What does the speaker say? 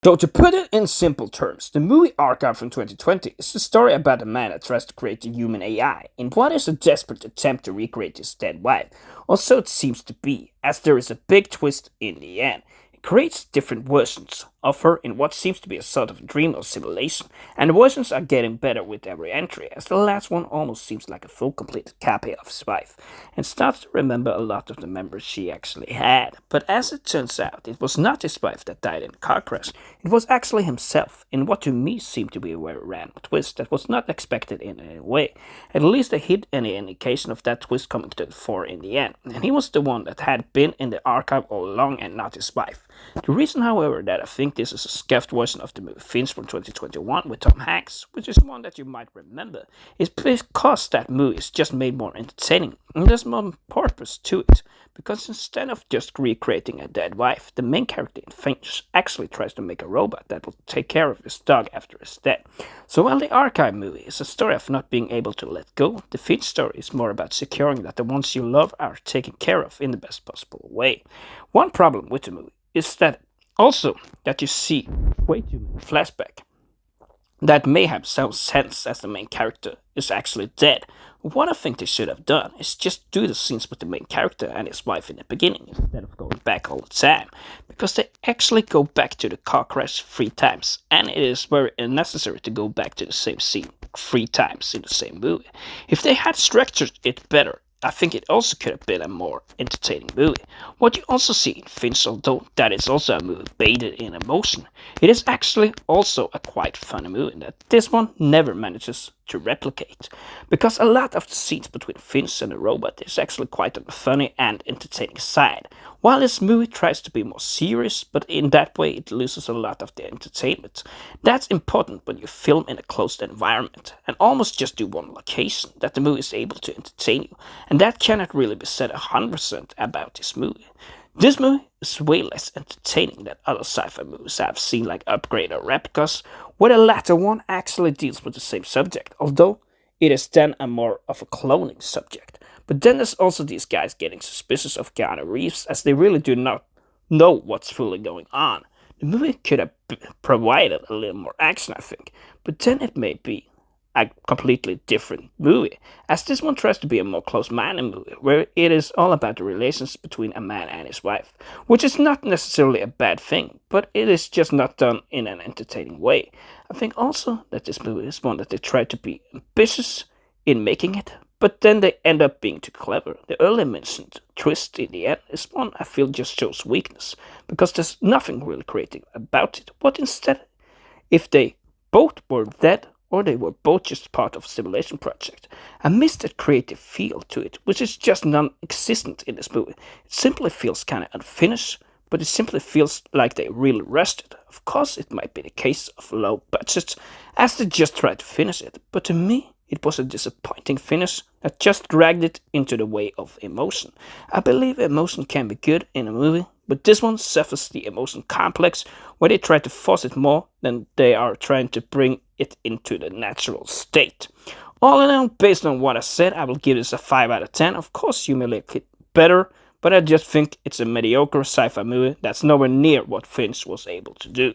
So to put it in simple terms, the movie Archive from 2020 is a story about a man that tries to create a human AI in what is a desperate attempt to recreate his dead wife, or so it seems to be, as there is a big twist in the end. It creates different versions of her in what seems to be a sort of dream or simulation, and the versions are getting better with every entry, as the last one almost seems like a full completed copy of his wife, and starts to remember a lot of the memories she actually had. But as it turns out, it was not his wife that died in a car crash, it was actually himself, in what to me seemed to be a very random twist that was not expected in any way. At least they hid any indication of that twist coming to the fore in the end, and he was the one that had been in the archive all along and not his wife. The reason, however, that I think this is a scuffed version of the movie Finch from 2021 with Tom Hanks, which is one that you might remember, is because that movie is just made more entertaining, and there's more purpose to it. Because instead of just recreating a dead wife, the main character in Finch actually tries to make a robot that will take care of his dog after his death. So while the Archive movie is a story of not being able to let go, the Finch story is more about securing that the ones you love are taken care of in the best possible way. One problem with the movie is that also that you see way too many flashbacks that may have some sense as the main character is actually dead. What I think they should have done is just do the scenes with the main character and his wife in the beginning instead of going back all the time, because they actually go back to the car crash 3 times, and it is very unnecessary to go back to the same scene 3 times in the same movie. If they had structured it better, I think it also could have been a more entertaining movie. What you also see in Finch, although that is also a movie bathed in emotion, it is actually also a quite funny movie that this one never manages to replicate. Because a lot of the scenes between Finch and the robot is actually quite on the funny and entertaining side, while this movie tries to be more serious, but in that way it loses a lot of the entertainment. That's important when you film in a closed environment and almost just do one location, that the movie is able to entertain you, and that cannot really be said 100% about this movie. This movie is way less entertaining than other sci-fi movies I've seen like Upgrade or Replicas, where the latter one actually deals with the same subject, although it is then a more of a cloning subject. But then there's also these guys getting suspicious of Keanu Reeves, as they really do not know what's fully going on. The movie could have provided a little more action, I think, but then it may be a completely different movie, as this one tries to be a more close-minded movie, where it is all about the relations between a man and his wife, which is not necessarily a bad thing, but it is just not done in an entertaining way. I think also that this movie is one that they try to be ambitious in making it, but then they end up being too clever. The earlier mentioned twist in the end is one I feel just shows weakness, because there's nothing really creative about it, but instead, if they both were dead, or they were both just part of a simulation project. I miss that creative feel to it, which is just non-existent in this movie. It simply feels kind of unfinished, but it simply feels like they really rushed it. Of course, it might be the case of low budget, as they just tried to finish it, but to me, it was a disappointing finish that just dragged it into the way of emotion. I believe emotion can be good in a movie, but this one suffers the emotion complex, where they try to force it more than they are trying to bring it into the natural state. All in all, based on what I said, I will give this a 5 out of 10. Of course, you may like it better, but I just think it's a mediocre sci-fi movie that's nowhere near what Finch was able to do.